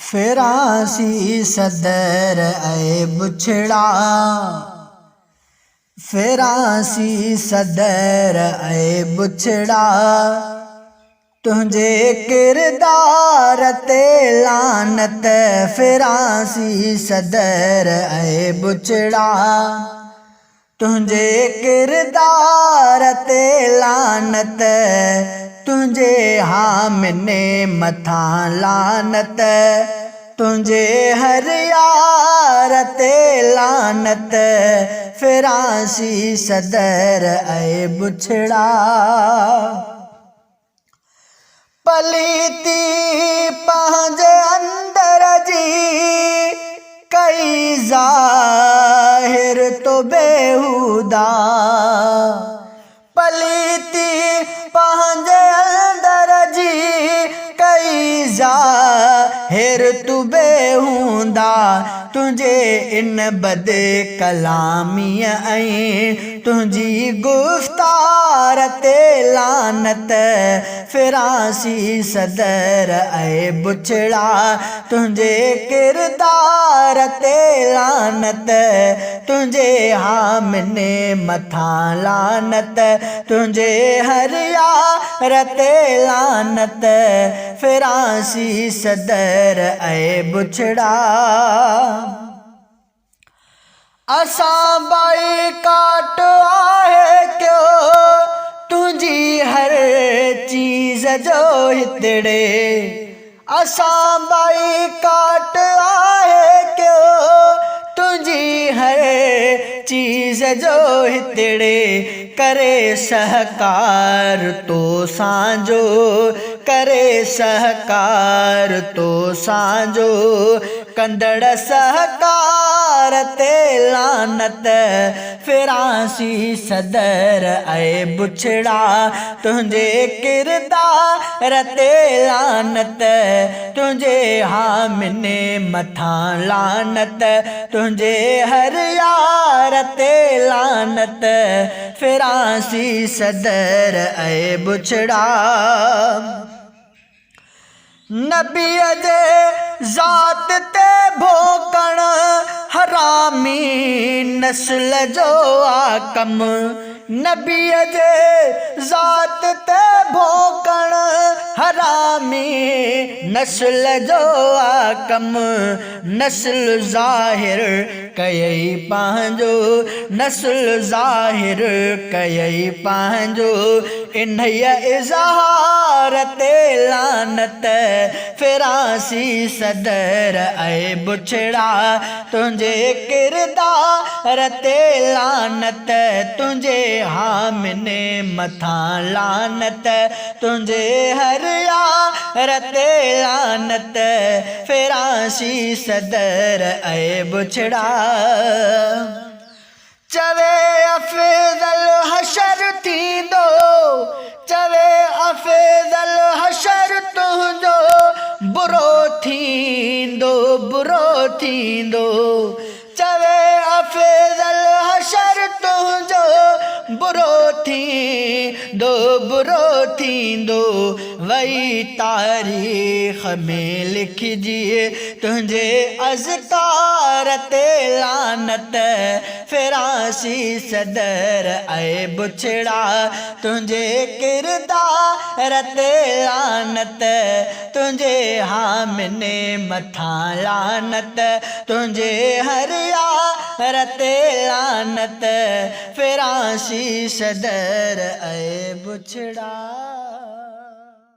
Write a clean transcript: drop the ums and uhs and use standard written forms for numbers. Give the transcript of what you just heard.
फिरासी सदर ऐ बुछड़ा, फिरासी सदर ऐ बुछड़ा, तुझे किरदार ते लानत। फिरासी सदर ऐ बुछड़ा, तुझे किरदार ते लानत। तुझे हामिने मथा लानत, तुझे हर यार ते लानत। फिरासी सदर ऐ बुछड़ा, पलीती पंहिंजे अंदर जी कई ज़ाहिर तो बेहुदा। पलीती पंहिंजे अंदर जी कई ज़ाहिर तू बेहुदा। तुझे इन बद कलामीअ ऐं तुझी गुफ्तार ते लानत। फिरासी सदर ऐ बुछड़ा, तुझे किरदार ते लानत। तुझे हामिने मथा लानत, तुझे हर यार ते लानत। फिरासी सदर ऐ बुछड़ा, असां बाइकाट आहे क्यों तुझी हर चीज़ जो हितड़े। असां बाइकाट आहे क्यों तुझी हर चीज़ जो हितड़े। करे सहकार तो सांझो, करे सहकार तो सांझो, कंदड़ सहकार ते लानत। फिरासी सदर ऐ बुछड़ा, तुझे किरदार ते लानत। तुझे हामिने मथा लानत, तुझे हर यार ते लानत। फिरासी सदर ऐ बुछड़ा, नबीअ जे ज़ात ते भोकण हरामी नस्ल जो आ कम। नबीअ जे ज़ात ते भोकण हरामी नस्ल जो आ कम। नस्ल ज़ाहिर कयई पंहिंजो, नस्ल ज़ाहिर कयई पंहिंजो, इन्हीअ इज़हार ते लानत। फिरासी सदर ऐ बुछड़ा, तुझे किरदार ते लानत। तुझे हामिने मथा लानत, तुझे हर यार ते लानत। फिरासी सदर ऐ बुछड़ा, चवे अफ़ज़ल हशर थींदो, चवे अफ़ज़ल हशर तुंहिंजो बुरो थींदो, बुरो थींदो। चवे अफ़ज़ल हशर तुंहिंजो बुरो थींदो, बुरो थींदो। वही तारीख़ में लिखिजे तुझे अज़कार ते लानत। फिरासी सदर ऐ बुछड़ा, तुझे किरदार ते लानत। तुझे हामिने मथा लानत, तुझे हर यार ते लानत। फिरासी सदर ऐ बुछड़ा।